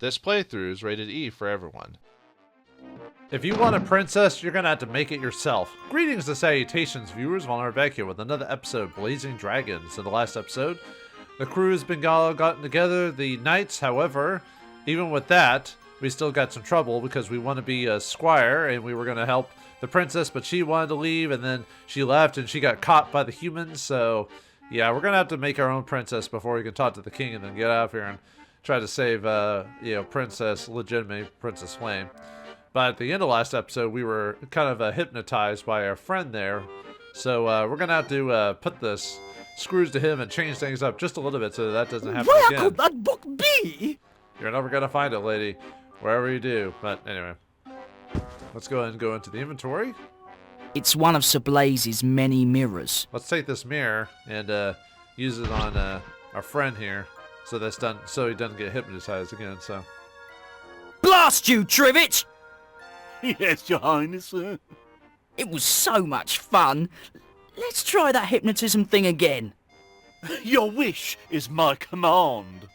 This playthrough is rated E for everyone. If you want a princess, you're gonna have to make it yourself. Greetings and salutations, viewers. Vauldemare back here with another episode of Blazing Dragons. In the last episode, the crew has been gotten together. The knights, however, even with that, we still got some trouble because we want to be a squire and we were gonna help the princess, but she wanted to leave and then she left and she got caught by the humans. So yeah, we're gonna have to make our own princess before we can talk to the king and then get out of here and try to save, legitimate Princess Flame. But at the end of last episode, we were kind of hypnotized by our friend there. So we're going to have to put the screws to him and change things up just a little bit so that doesn't happen again. Where could that book be? You're never going to find it, lady. Wherever you do. But anyway, let's go ahead and go into the inventory. It's one of Sir Blaze's many mirrors. Let's take this mirror and use it on our friend here. So that's done. So he doesn't get hypnotized again. So Blast you, Trivich! Yes, Your Highness. It was so much fun. Let's try that hypnotism thing again. Your wish is my command.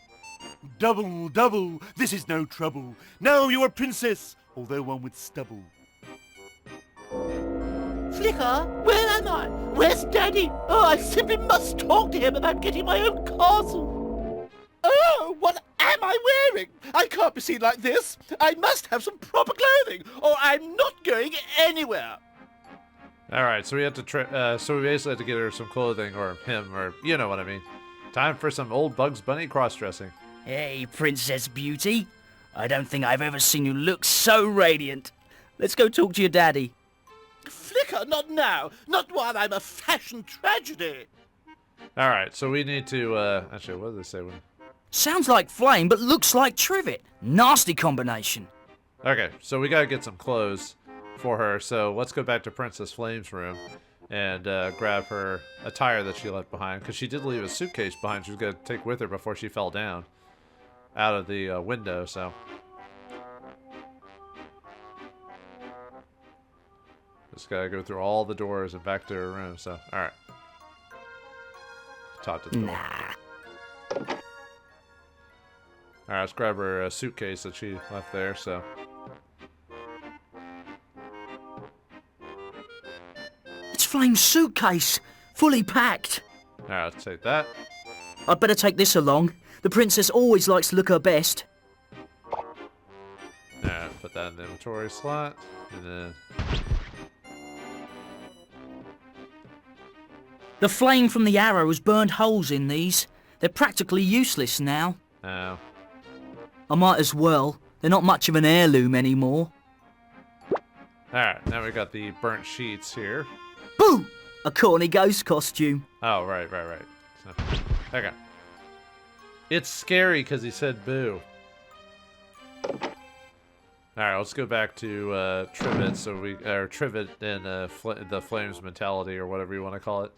Double, double, this is no trouble. Now you are princess, although one with stubble. Flicker, where am I? Where's Daddy? Oh, I simply must talk to him about getting my own castle. Oh, what am I wearing? I can't be seen like this. I must have some proper clothing, or I'm not going anywhere. all right, so we have to so we basically have to get her some clothing, or him, or you know what I mean. Time for some old Bugs Bunny cross-dressing. Hey, Princess Beauty. I don't think I've ever seen you look so radiant. Let's go talk to your daddy. Flicker, not now. Not while I'm a fashion tragedy. All right, so we need to actually, what did they say? Sounds like Flame, but looks like Trivet. Nasty combination. Okay, so we gotta get some clothes for her. So let's go back to Princess Flame's room and grab her attire that she left behind, because she did leave a suitcase behind she was gonna take with her before she fell down out of the window. So just gotta go through all the doors and back to her room. So all right, talk to the door. All right, let's grab her suitcase that she left there. So It's Flame's suitcase, fully packed. all right, let's take that. I'd better take this along. The princess always likes to look her best. All right, put that in the inventory slot, and then The flame from the arrow has burned holes in these. They're practically useless now. oh. I might as well. They're not much of an heirloom anymore. Alright, now we got the burnt sheets here. Boo! A corny ghost costume. Oh, right. So, okay. It's scary because he said boo. Alright, let's go back to Trivet, Trivet and the Flames mentality, or whatever you want to call it.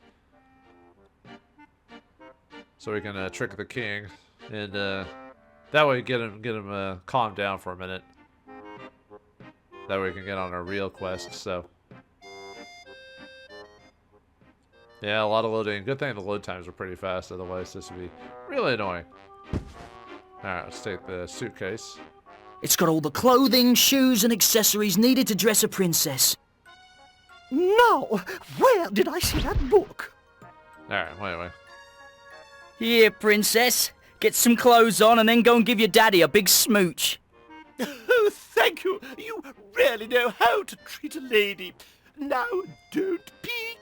So we can trick the king, and that way get him calmed down for a minute. That way we can get on our real quest. So yeah, a lot of loading. Good thing the load times are pretty fast, otherwise this would be really annoying. Alright, let's take the suitcase. It's got all the clothing, shoes, and accessories needed to dress a princess. Now, where did I see that book? Alright, wait. Here, princess. Get some clothes on and then go and give your daddy a big smooch. Oh, thank you. You really know how to treat a lady. Now, don't peek.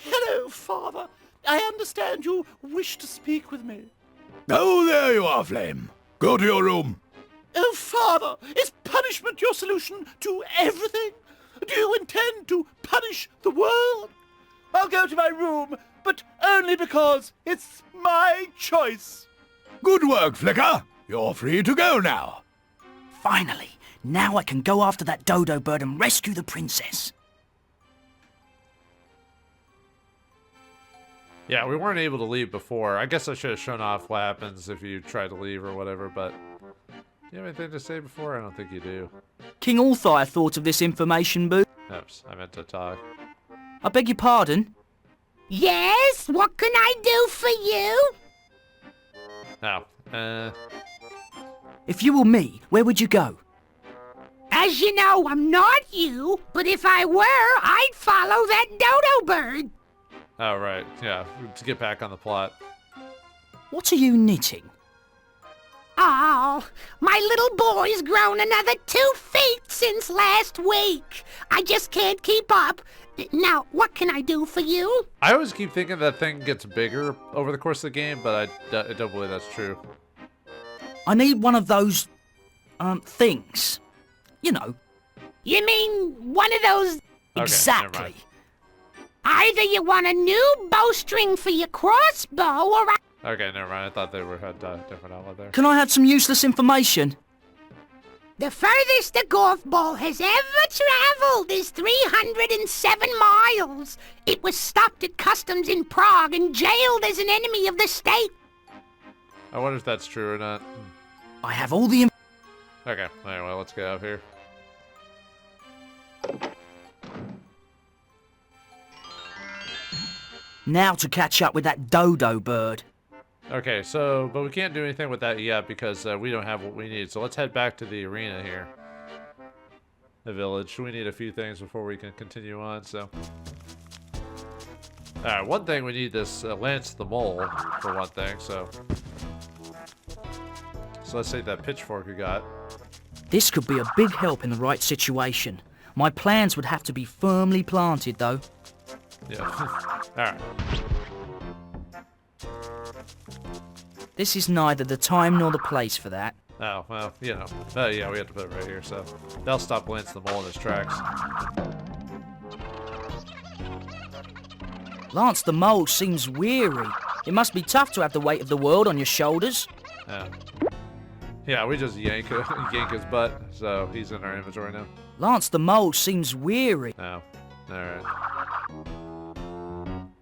Hello, Father. I understand you wish to speak with me. Oh, there you are, Flame. Go to your room. Oh, Father, is punishment your solution to everything? Do you intend to punish the world? I'll go to my room, but only because it's my choice. Good work, Flicker. You're free to go now. Finally, now I can go after that dodo bird and rescue the princess. Yeah, we weren't able to leave before. I guess I should have shown off what happens if you try to leave or whatever, but do you have anything to say before? I don't think you do. King Althire thought of this information, boo. Oops, I meant to talk. I beg your pardon? Yes, what can I do for you? Oh, If you were me, where would you go? As you know, I'm not you, but if I were, I'd follow that dodo bird. oh, right. Yeah, to get back on the plot. What are you knitting? Oh, my little boy's grown another 2 feet since last week. I just can't keep up. Now, what can I do for you? I always keep thinking that thing gets bigger over the course of the game, but I don't believe that's true. I need one of those, things. You know. You mean one of those... Okay, never Exactly. mind. Either you want a new bowstring for your crossbow, or Okay, never mind. I thought they had different outlet there. Can I have some useless information? the furthest the golf ball has ever traveled is 307 miles. It was stopped at customs in Prague and jailed as an enemy of the state. I wonder if that's true or not. I have all the Okay, anyway, let's get out of here. Now to catch up with that dodo bird. Okay, so, but we can't do anything with that yet because we don't have what we need. So let's head back to the arena here. The village. We need a few things before we can continue on, so. Alright, one thing we need this Lance the Mole, for one thing, so. So let's take that pitchfork we got. This could be a big help in the right situation. My plans would have to be firmly planted, though. Yeah. Alright. This is neither the time nor the place for that. Oh, well, you know. Yeah, we have to put it right here, so. That'll stop Lance the Mole in his tracks. Lance the Mole seems weary. It must be tough to have the weight of the world on your shoulders. Yeah. Yeah, we just yank his butt, so he's in our inventory now. Lance the Mole seems weary. Oh. Alright.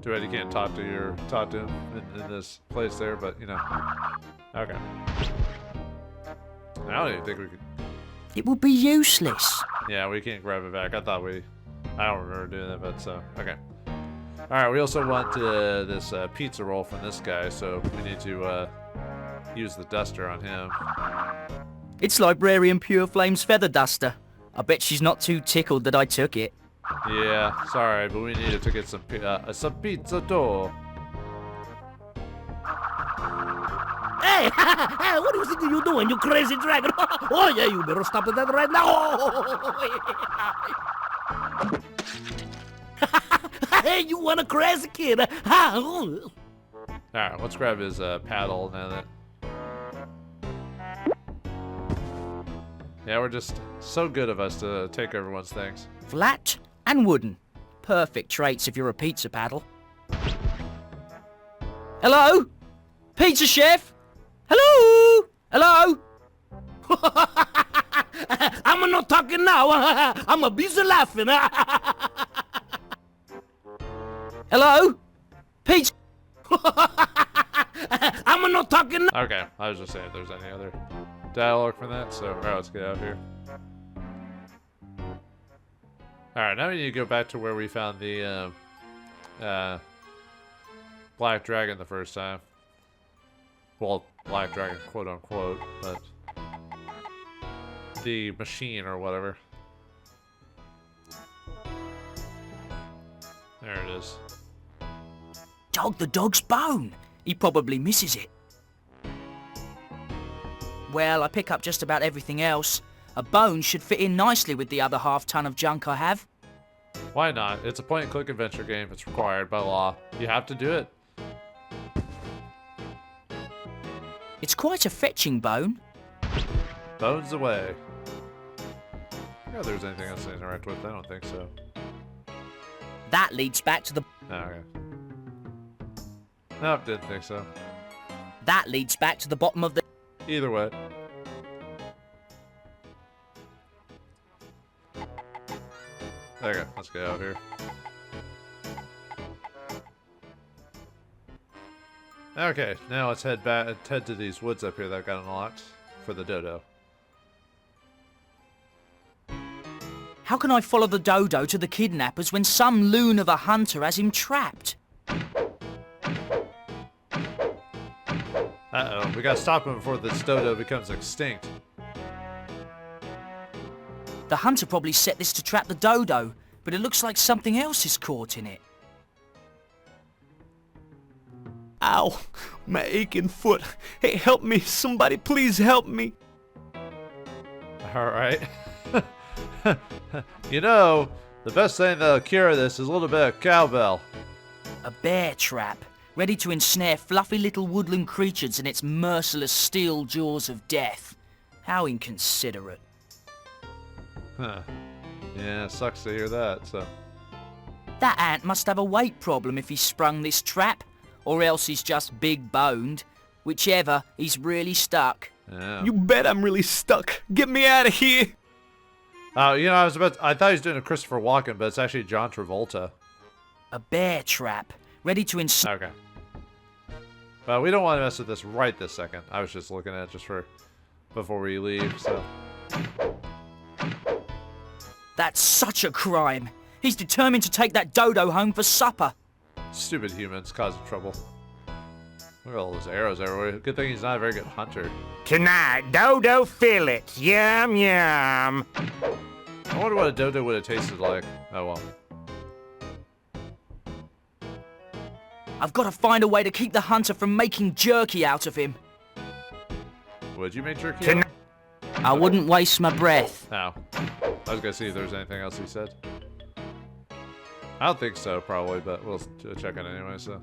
Too bad you can't talk to him in this place there, but you know. Okay. I don't even think we could. It would be useless. Yeah, we can't grab it back. I don't remember doing that, but so okay. All right, we also want this pizza roll from this guy, so we need to use the duster on him. It's Librarian Pure Flame's feather duster. I bet she's not too tickled that I took it. Yeah, sorry, but we needed to get some pizza dough. Hey, what do you think you're doing, you crazy dragon? Oh, yeah, you better stop that right now. Hey, you want a crazy kid? All right, let's grab his paddle now that. Yeah, we're just so good of us to take everyone's things. Flat and wooden. Perfect traits if you're a pizza paddle. Hello? Pizza chef? Hello? Hello? I'm not talking now. I'm a busy laughing. Hello? Pizza... I'm not talking now. Okay, I was just saying if there's any other dialogue from that, so alright, let's get out of here. Alright, now we need to go back to where we found the Black Dragon the first time. Well, Black Dragon, quote unquote, but the machine or whatever. There it is. Dog the dog's bone. He probably misses it. Well, I pick up just about everything else. A bone should fit in nicely with the other half-ton of junk I have. Why not? It's a point-and-click adventure game. It's required by law. You have to do it. It's quite a fetching bone. Bones away. I if there's anything else to interact with. I don't think so. That leads back to the... Oh, okay. Nope, didn't think so. That leads back to the bottom of the... Either way. There you go. Let's get out of here. Okay, now let's head to these woods up here that got unlocked for the dodo. How can I follow the dodo to the kidnappers when some loon of a hunter has him trapped? Uh-oh, we gotta stop him before this dodo becomes extinct. The hunter probably set this to trap the dodo, but it looks like something else is caught in it. Ow, my aching foot. Hey, help me. Somebody please help me. Alright. You know, the best thing that'll cure this is a little bit of cowbell. A bear trap, ready to ensnare fluffy little woodland creatures in its merciless steel jaws of death. How inconsiderate. Huh. Yeah, sucks to hear that, so. That ant must have a weight problem if he sprung this trap, or else he's just big-boned. Whichever, he's really stuck. Yeah. You bet I'm really stuck. Get me out of here. Oh, you know, I thought he was doing a Christopher Walken, but it's actually John Travolta. A bear trap, ready to ensnare... Okay. Well, we don't want to mess with this right this second. I was just looking at it just for before we leave, so. That's such a crime. He's determined to take that dodo home for supper. Stupid humans causing trouble. Look at all those arrows everywhere. Good thing he's not a very good hunter. Tonight, dodo fillets. Yum, yum. I wonder what a dodo would have tasted like. Oh well. I've got to find a way to keep the hunter from making jerky out of him. Would you make jerky? Tonight. I wouldn't waste my breath. No. I was gonna see if there was anything else he said. I don't think so, probably, but we'll check it anyway, so.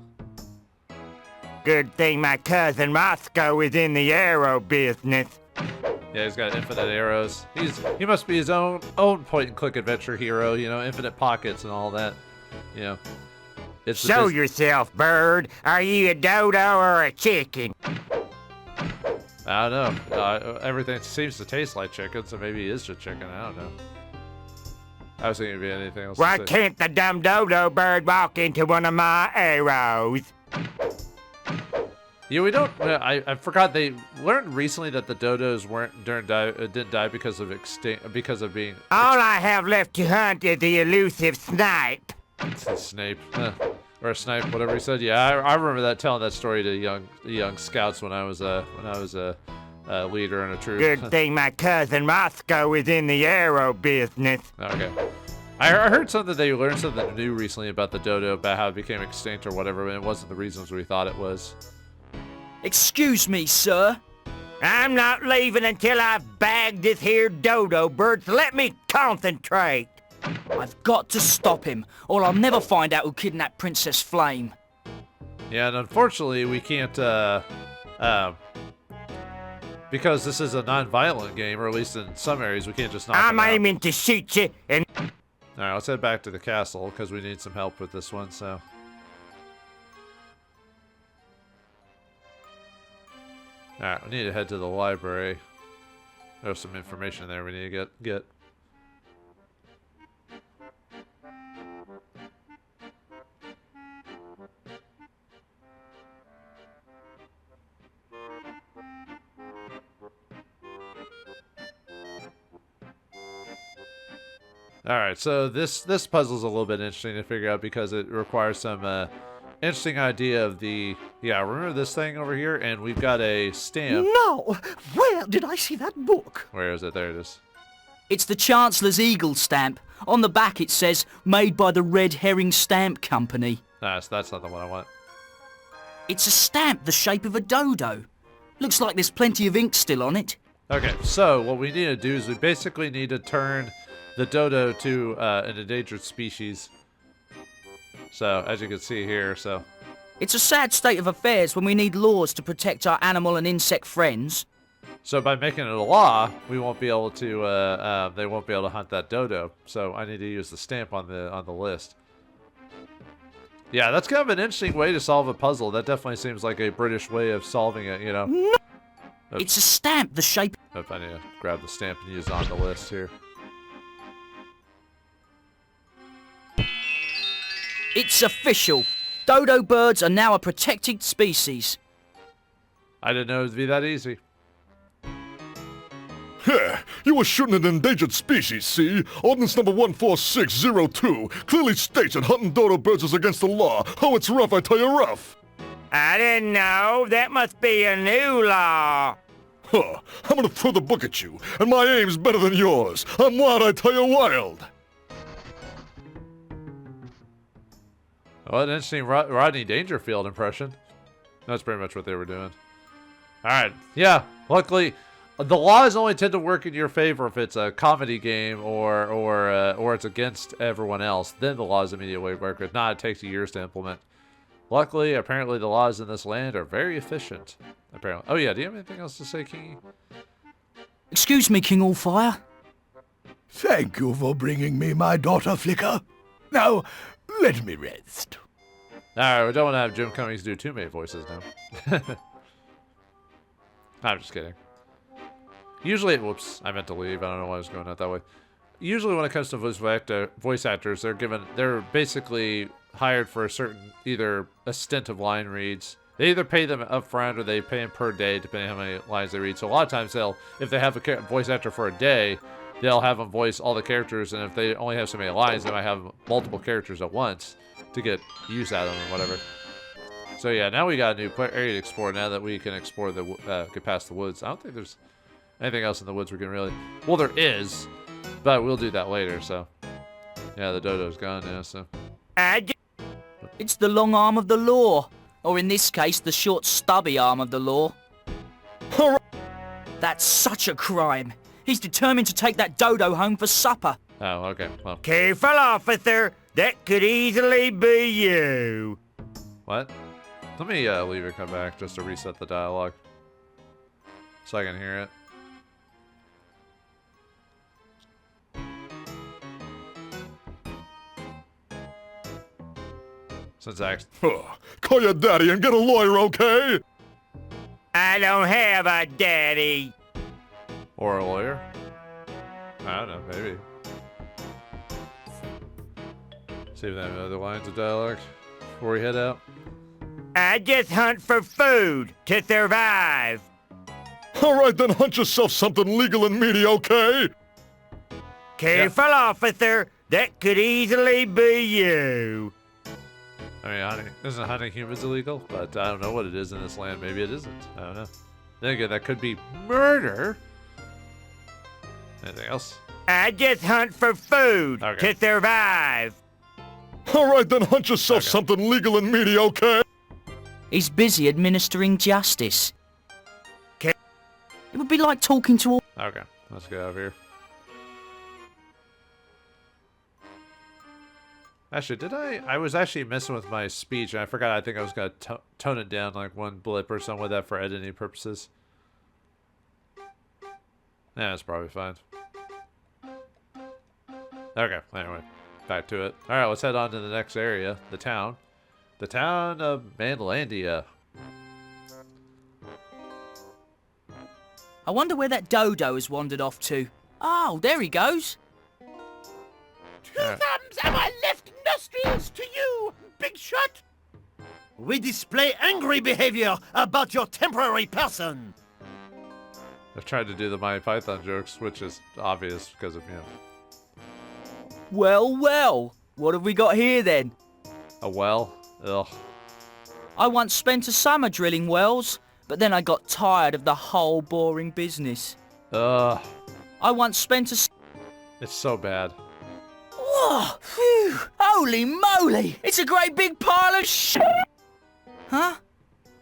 Good thing my cousin Roscoe is in the arrow business. Yeah, he's got infinite arrows. He must be his own point-and-click adventure hero, you know, infinite pockets and all that. You know. It's the Show yourself, bird. Are you a dodo or a chicken? I don't know. Everything seems to taste like chicken, so maybe he is just chicken. I don't know. I was thinking it'd be anything else. Why to say. can't the dumb dodo bird walk into one of my arrows? Yeah, we don't. I forgot they learned recently that the dodos didn't die because of being. All I have left to hunt is the elusive snipe. It's a Snape, or a snipe, whatever he said. Yeah, I remember telling that story to young scouts when I was a leader in a troop. Good thing my cousin Roscoe is in the arrow business. Okay. I heard something they learned something new recently about the dodo, about how it became extinct or whatever, and it wasn't the reasons we thought it was. Excuse me, sir. I'm not leaving until I've bagged this here dodo bird, so let me concentrate. I've got to stop him, or I'll never find out who kidnapped Princess Flame. Yeah, and unfortunately we can't, because this is a non-violent game, or at least in some areas, we can't just knock I'm him out. aiming to shoot you, and Alright, let's head back to the castle, because we need some help with this one, so. Alright, we need to head to the library. There's some information there we need to get. Alright, so this puzzle's a little bit interesting to figure out because it requires some interesting idea of the... Yeah, remember this thing over here? And we've got a stamp. No! Where did I see that book? Where is it? There it is. It's the Chancellor's Eagle stamp. On the back it says, made by the Red Herring Stamp Company. Nah, so that's not the one I want. It's a stamp the shape of a dodo. Looks like there's plenty of ink still on it. Okay, so what we need to do is we basically need to turn the dodo to an endangered species. So, as you can see here, so... It's a sad state of affairs when we need laws to protect our animal and insect friends. So by making it a law, we won't be able to, they won't be able to hunt that dodo. So I need to use the stamp on the list. Yeah, that's kind of an interesting way to solve a puzzle. That definitely seems like a British way of solving it, you know? No. It's a stamp the shape... I need to grab the stamp and use it on the list here. It's official. Dodo birds are now a protected species. I didn't know it would be that easy. Heh, you were shooting an endangered species, see? Ordinance number 14602 clearly states that hunting dodo birds is against the law. Oh, it's rough, I tell you rough. I didn't know. That must be a new law. Huh. I'm gonna throw the book at you, and my aim's better than yours. I'm wild, I tell you, wild. Well, an interesting Rodney Dangerfield impression. That's pretty much what they were doing. Alright, yeah, luckily, the laws only tend to work in your favor if it's a comedy game or it's against everyone else. Then the laws immediately work. If not, it takes years to implement. Luckily, apparently the laws in this land are very efficient. Apparently. Oh yeah, do you have anything else to say, Kingy? Excuse me, King Allfire. Thank you for bringing me my daughter, Flicker. Now, let me rest. Alright, we don't want to have Jim Cummings do too many voices now. I'm just kidding. Usually, whoops, I meant to leave. I don't know why I was going out that way. Usually when it comes to voice actors, they're basically hired for a certain, either a stint of line reads. They either pay them up front or they pay them per day, depending on how many lines they read. So a lot of times if they have a voice actor for a day, they'll have them voice all the characters, and if they only have so many lines, they might have multiple characters at once to get use out of them or whatever. So yeah, now we got a new area to explore now that we can explore get past the woods. I don't think there's anything else in the woods we can really... Well, there is, but we'll do that later, so... Yeah, the dodo's gone now, so... It's the long arm of the law. Or in this case, the short stubby arm of the law. That's such a crime. He's determined to take that dodo home for supper. Oh, okay, well... Careful, officer. That could easily be you. What? Let me leave and come back just to reset the dialogue. So I can hear it. Since Call your daddy and get a lawyer, okay? I don't have a daddy. Or a lawyer? I don't know, maybe. See if they have other lines of dialogue before we head out. I just hunt for food to survive. All right, then hunt yourself something legal and meaty, okay? Careful, officer. That could easily be you. I mean, isn't hunting humans illegal? But I don't know what it is in this land. Maybe it isn't. I don't know. Then again, that could be murder. Anything else? I just hunt for food to survive. All right, then hunt yourself something legal and meaty, okay? He's busy administering justice. It would be like talking to all... Okay, let's get out of here. Actually, I was actually messing with my speech, and I forgot. I think I was going to tone it down like one blip or something with that for editing purposes. Yeah, that's probably fine. Okay, anyway, back to it. Alright, let's head on to the next area, the town. The town of Manlandia. I wonder where that dodo has wandered off to. Oh, there he goes. Two thumbs and my left nostrils to you, big shot. We display angry behavior about your temporary person. I've tried to do the Monty Python jokes, which is obvious because of, Well, well. What have we got here then? a well. Ugh. I once spent a summer drilling wells, but then I got tired of the whole boring business. Ugh. I once spent a... It's so bad. Whoa! Phew! Holy moly! It's a great big pile of shit! Huh?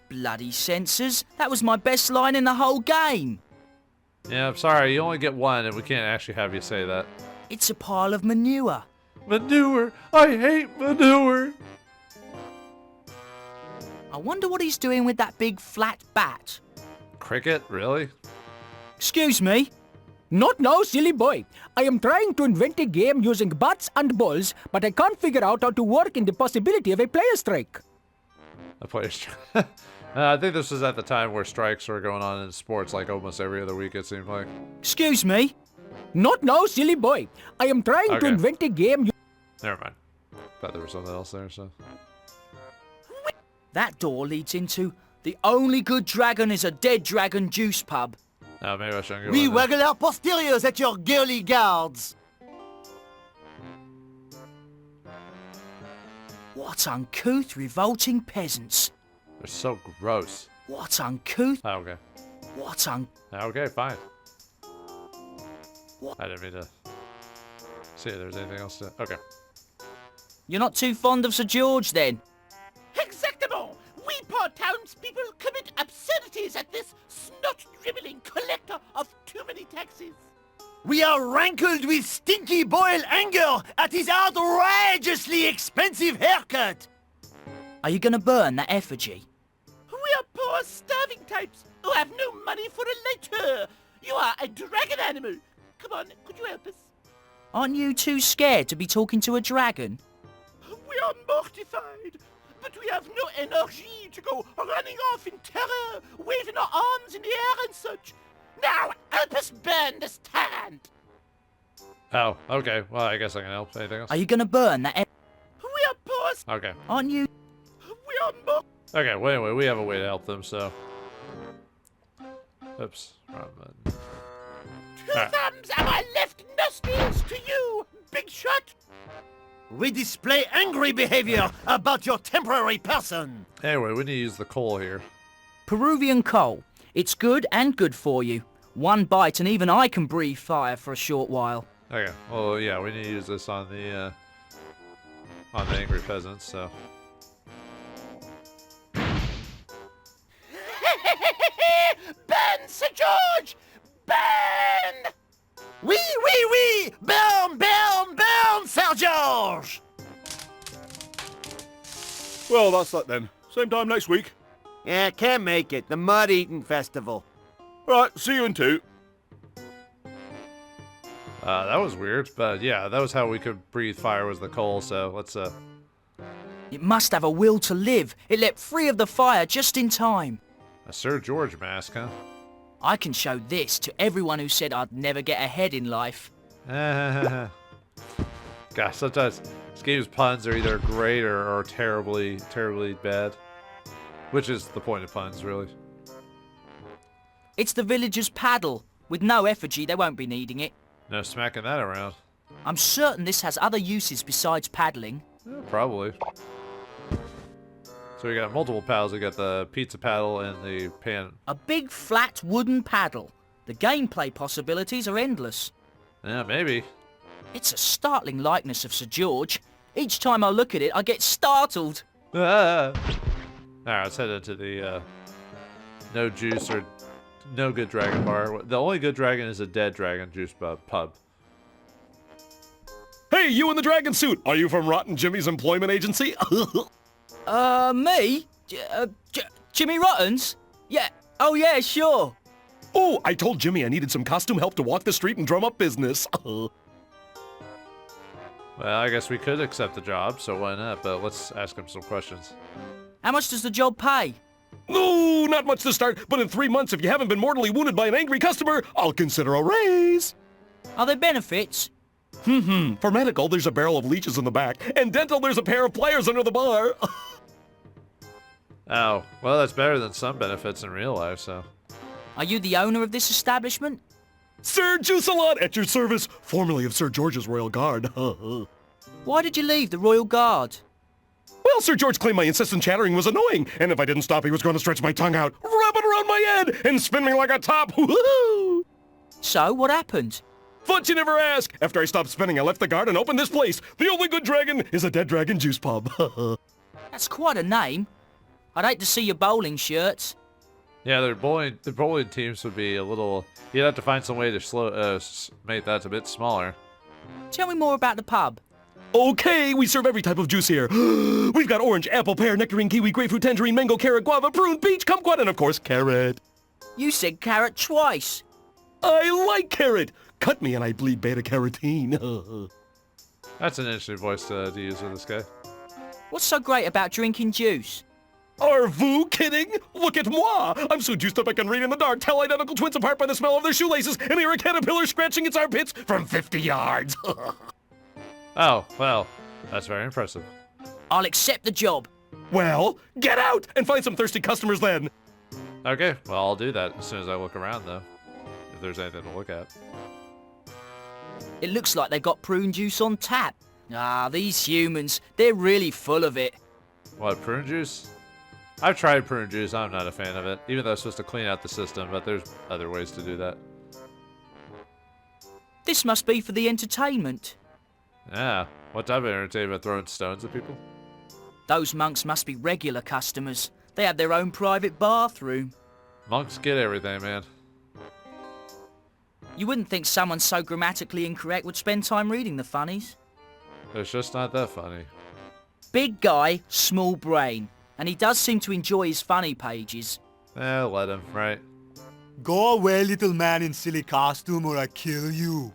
Bloody censors. That was my best line in the whole game. Yeah, I'm sorry. You only get one, and we can't actually have you say that. It's a pile of manure. Manure! I hate manure! I wonder what he's doing with that big flat bat. Cricket? Really? Excuse me? Not now, silly boy. I am trying to invent a game using bats and balls, but I can't figure out how to work in the possibility of a player strike. A player strike. I think this was at the time where strikes were going on in sports like almost every other week, it seemed like. Excuse me? Not now, silly boy. I am trying to invent a game... Never mind. Thought there was something else there, so... That door leads into the only good dragon is a dead dragon juice pub. Oh, maybe I shouldn't go We in there. waggle our posteriors at your girly guards. What uncouth, revolting peasants. They're so gross. What uncouth? Oh, okay. What Okay, fine. What? I didn't mean to see if there's anything else to... Okay. You're not too fond of Sir George, then? Exactement! We poor townspeople commit absurdities at this snot-dribbling collector of too many taxes. We are rankled with stinky boiled anger at his outrageously expensive haircut. Are you gonna burn that effigy? We are poor starving types who have no money for a lighter. You are a dragon animal. Come on, could you help us? Aren't you too scared to be talking to a dragon? We are mortified, but we have no energy to go running off in terror, waving our arms in the air and such. Now, help us burn this tyrant. Oh, okay. Well, I guess I can help. Anything else? Are you gonna burn that We are poor. Okay. Aren't you? We are more. Okay, well, anyway, we have a way to help them, so... Oops. Wrong button. Two thumbs and my left nostrils to you, big shot. We display angry behavior about your temporary person. Anyway, we need to use the coal here. Peruvian coal. It's good and good for you. One bite and even I can breathe fire for a short while. Okay, well, yeah, we need to use this on the angry peasants, so... Burn, Sir George! Burn! Oui! Burn, burn, burn, Sir George! Well, that's that then. Same time next week. Yeah, can't make it. The Mud Eating Festival. Right, see you in 2. That was weird, but yeah, that was how we could breathe fire was the coal, so let's, It must have a will to live. It leapt free of the fire just in time. a Sir George mask, huh? I can show this to everyone who said I'd never get ahead in life. Gosh, sometimes this game's puns are either great or terribly, terribly bad. Which is the point of puns, really. It's the villagers' paddle. With no effigy, they won't be needing it. No smacking that around. I'm certain this has other uses besides paddling. Yeah, probably. So we got multiple paddles. We got the pizza paddle and the pan. A big flat wooden paddle. The gameplay possibilities are endless. Yeah, maybe. It's a startling likeness of Sir George. Each time I look at it, I get startled. Ah. Alright, let's head into the no juice or no good dragon bar. The only good dragon is a dead dragon juice pub. Hey, you in the dragon suit! Are you from Rotten Jimmy's employment agency? Me? Jimmy Rottens? Yeah. Oh, yeah, sure. Oh, I told Jimmy I needed some costume help to walk the street and drum up business. Well, I guess we could accept the job, so why not? But let's ask him some questions. How much does the job pay? No, not much to start, but in 3 months, if you haven't been mortally wounded by an angry customer, I'll consider a raise. Are there benefits? For medical, there's a barrel of leeches in the back, and dental, there's a pair of pliers under the bar. Oh, well, that's better than some benefits in real life, so... Are you the owner of this establishment? Sir Juice-a-Lot at your service, formerly of Sir George's Royal Guard. Why did you leave the Royal Guard? Well, Sir George claimed my incessant chattering was annoying, and if I didn't stop, he was going to stretch my tongue out, wrap it around my head, and spin me like a top. Woohoo! So, what happened? Fudge you never ask. After I stopped spinning, I left the guard and opened this place. The only good dragon is a dead dragon juice pub. That's quite a name. I'd hate to see your bowling shirts. Yeah, the bowling teams would be a little... You'd have to find some way to make that a bit smaller. Tell me more about the pub. Okay, we serve every type of juice here. We've got orange, apple, pear, nectarine, kiwi, grapefruit, tangerine, mango, carrot, guava, prune, peach, kumquat, and of course, carrot. You said carrot twice. I like carrot. Cut me and I bleed beta-carotene. That's an interesting voice to use with this guy. What's so great about drinking juice? Are vous kidding? Look at moi! I'm so juiced up I can read in the dark, tell identical twins apart by the smell of their shoelaces, and hear a caterpillar scratching its armpits from 50 yards. Oh, well, that's very impressive. I'll accept the job. Well, get out and find some thirsty customers then. Okay, well, I'll do that as soon as I look around, though. If there's anything to look at. It looks like they've got prune juice on tap. Ah, these humans, they're really full of it. What, prune juice? I've tried prune juice. I'm not a fan of it, even though it's supposed to clean out the system, but there's other ways to do that. This must be for the entertainment. Yeah. What type of entertainment? Throwing stones at people? Those monks must be regular customers. They have their own private bathroom. Monks get everything, man. You wouldn't think someone so grammatically incorrect would spend time reading the funnies. It's just not that funny. Big guy, small brain. And he does seem to enjoy his funny pages. Let him, right? Go away, little man in silly costume, or I kill you.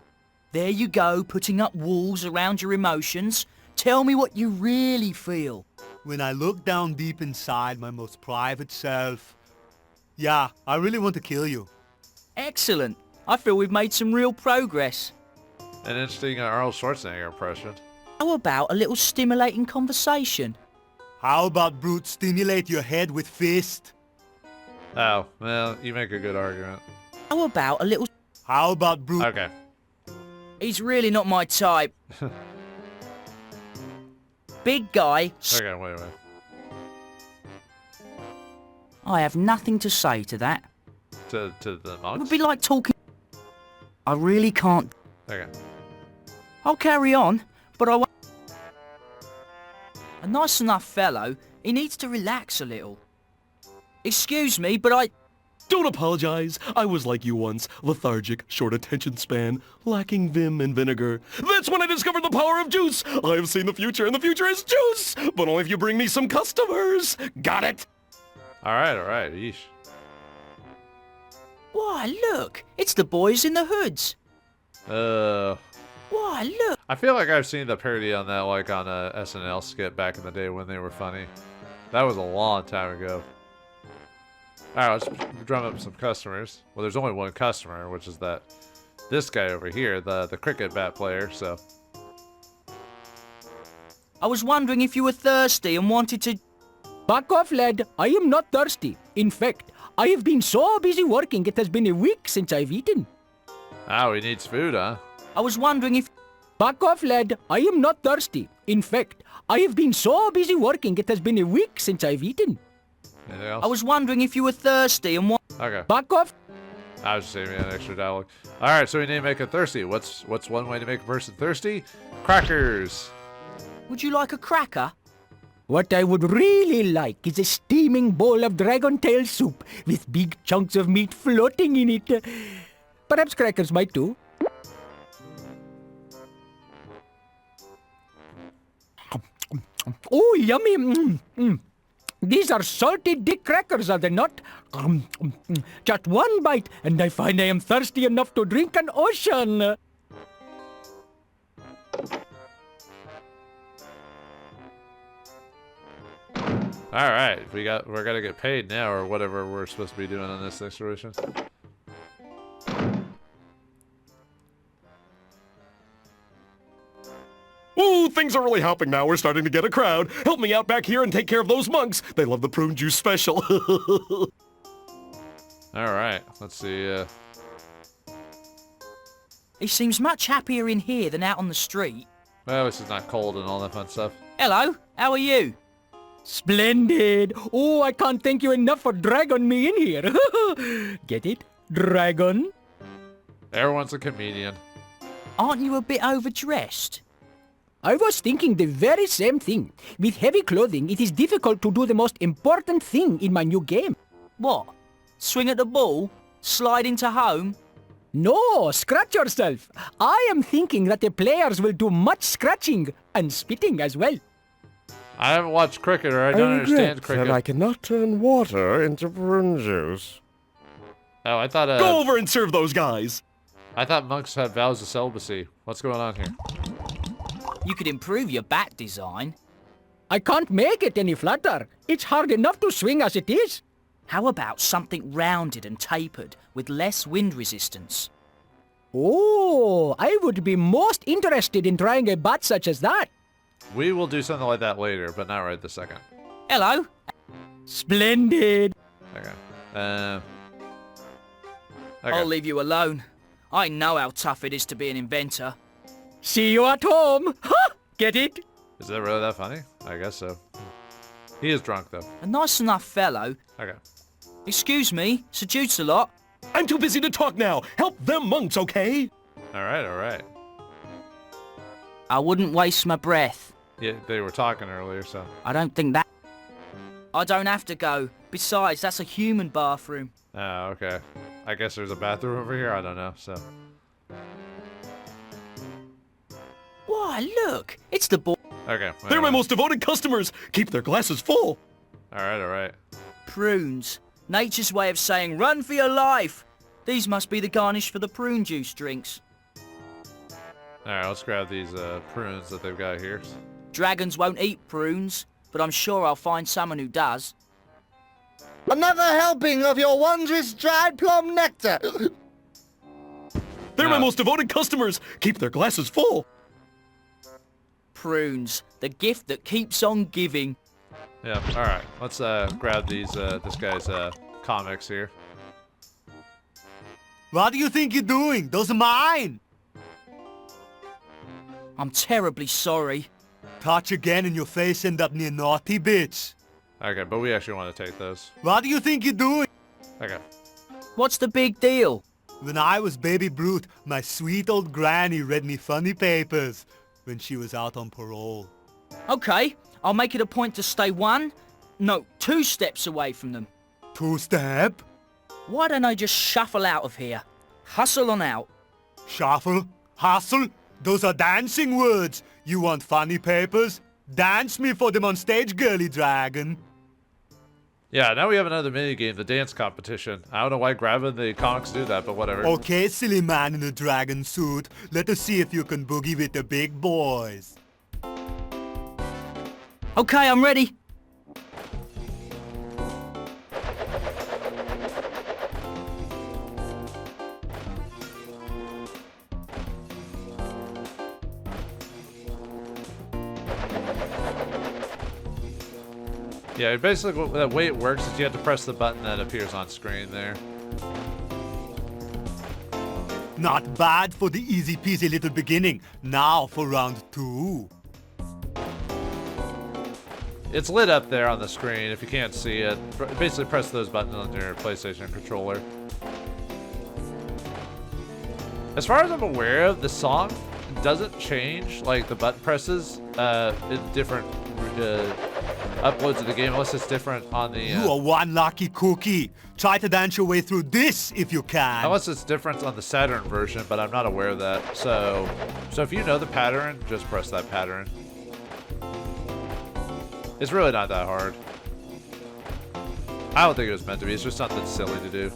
There you go, putting up walls around your emotions. Tell me what you really feel. When I look down deep inside my most private self, yeah, I really want to kill you. Excellent. I feel we've made some real progress. An interesting Arnold Schwarzenegger impression. How about a little stimulating conversation? How about brute stimulate your head with fist? Oh, well, you make a good argument. How about a little... How about brute... Okay. He's really not my type. Big guy... Okay, wait. I have nothing to say to that. To the It monks? would be like talking... I really can't... Okay. I'll carry on, but I won't... A nice enough fellow, he needs to relax a little. Excuse me, but I... Don't apologize. I was like you once, lethargic, short attention span, lacking vim and vinegar. That's when I discovered the power of juice. I have seen the future, and the future is juice. But only if you bring me some customers. Got it? Alright. Yeesh. Why, look, it's the boys in the hoods. Why, look. I feel like I've seen the parody on that, like on a SNL skit back in the day when they were funny. That was a long time ago. Alright, let's drum up some customers. Well, there's only one customer, which is this guy over here, the cricket bat player, so. I was wondering if you were thirsty and wanted to... Back off, lad. I am not thirsty. In fact, I have been so busy working it has been a week since I've eaten. Oh, he needs food, huh? I was wondering if... Back off, lad. I am not thirsty. In fact, I have been so busy working it has been a week since I've eaten. Anything else? I was wondering if you were thirsty and Okay. Back off. I was just saving an extra dialogue. Alright, so we need to make it thirsty. What's one way to make a person thirsty? Crackers. Would you like a cracker? What I would really like is a steaming bowl of dragon tail soup with big chunks of meat floating in it. Perhaps crackers might too. Oh, yummy. These are salty dick crackers, are they not? Just one bite, and I find I am thirsty enough to drink an ocean. Alright, we're gonna get paid now, or whatever we're supposed to be doing on this situation. Ooh, things are really helping now. We're starting to get a crowd. Help me out back here and take care of those monks. They love the prune juice special. Alright, let's see. He seems much happier in here than out on the street. Well, this is not cold and all that fun stuff. Hello, how are you? Splendid. Oh, I can't thank you enough for dragging me in here. Get it? Dragon? Everyone's a comedian. Aren't you a bit overdressed? I was thinking the very same thing. With heavy clothing, it is difficult to do the most important thing in my new game. What? Swing at the ball? Slide into home? No, scratch yourself. I am thinking that the players will do much scratching and spitting as well. I haven't watched cricket, or I don't understand cricket. that I cannot turn water into prune juice. Oh, I thought Go over and serve those guys. I thought monks had vows of celibacy. What's going on here? You could improve your bat design. I can't make it any flatter. It's hard enough to swing as it is. How about something rounded and tapered with less wind resistance? Oh, I would be most interested in trying a bat such as that. We will do something like that later, but not right this second. Hello? Splendid. Okay. I'll leave you alone. I know how tough it is to be an inventor. See you at home. Ha! Get it? Is that really that funny? I guess so. He is drunk, though. A nice enough fellow. Okay. Excuse me, seduce a lot. I'm too busy to talk now. Help them monks, okay? All right. I wouldn't waste my breath. Yeah, they were talking earlier, so. I don't think that... I don't have to go. Besides, that's a human bathroom. Oh, okay. I guess there's a bathroom over here. I don't know, so. Why, look. It's the boy. Okay. They're my most devoted customers. Keep their glasses full. All right. Prunes. Nature's way of saying run for your life. These must be the garnish for the prune juice drinks. All right, let's grab these prunes that they've got here. Dragons won't eat prunes, but I'm sure I'll find someone who does. Another helping of your wondrous dried plum nectar. They're my most devoted customers. Keep their glasses full. Prunes. The gift that keeps on giving. Yeah, all right. Let's grab these this guy's comics here. What do you think you're doing? Those are mine. I'm terribly sorry. Touch again and your face end up near naughty bitch. Okay, but we actually want to take those. What do you think you're doing? Okay. What's the big deal? When I was baby brute, my sweet old granny read me funny papers when she was out on parole. Okay, I'll make it a point to stay 2 steps away from them. 2 step? Why don't I just shuffle out of here? Hustle on out. Shuffle? Hustle? Those are dancing words. You want funny papers? Dance me for them on stage, girly dragon. Yeah, now we have another minigame, the dance competition. I don't know why grabbing the comics do that, but whatever. Okay, silly man in a dragon suit. Let us see if you can boogie with the big boys. Okay, I'm ready. Yeah, basically the way it works is you have to press the button that appears on screen there. Not bad for the easy peasy little beginning. Now for round 2. It's lit up there on the screen if you can't see it. Basically press those buttons on your PlayStation controller. As far as I'm aware of, the song doesn't change, like the button presses in different uploads of the game, unless it's different on the... You are one lucky cookie. Try to dance your way through this if you can. Unless it's different on the Saturn version, but I'm not aware of that. So if you know the pattern, just press that pattern. It's really not that hard. I don't think it was meant to be. It's just something silly to do.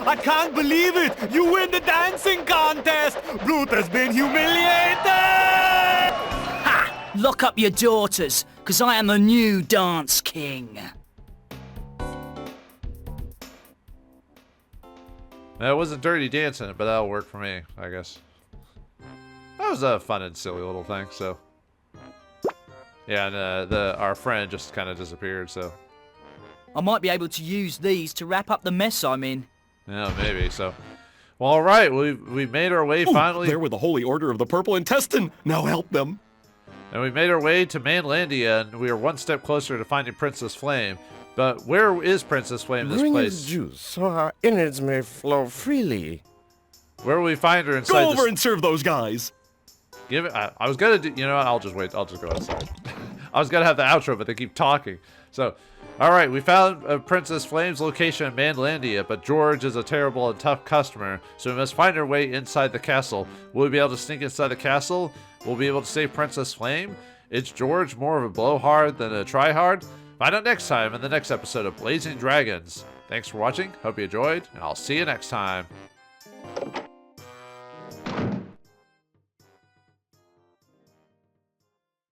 I can't believe it! You win the dancing contest! Brute has been humiliated! Ha! Lock up your daughters, because I am the new dance king. It wasn't Dirty Dancing, but that'll work for me, I guess. That was a fun and silly little thing, so... Yeah, and our friend just kind of disappeared, so... I might be able to use these to wrap up the mess I'm in. Yeah, maybe, so... Well, alright, we made our way finally... There with the Holy Order of the Purple Intestine! Now help them! And we made our way to Manlandia, and we are one step closer to finding Princess Flame. But where is Princess Flame in this Bring place? us juice so our innards may flow freely. Where will we find her inside? Go over and serve those guys! Give it. I was gonna do. You know what? I'll just wait. I'll just go outside. I was gonna have the outro, but they keep talking. So, all right, we found Princess Flame's location in Manlandia, but George is a terrible and tough customer, so we must find our way inside the castle. Will we be able to sneak inside the castle? Will we be able to save Princess Flame? Is George more of a blowhard than a tryhard? Find out next time in the next episode of Blazing Dragons. Thanks for watching. Hope you enjoyed, and I'll see you next time.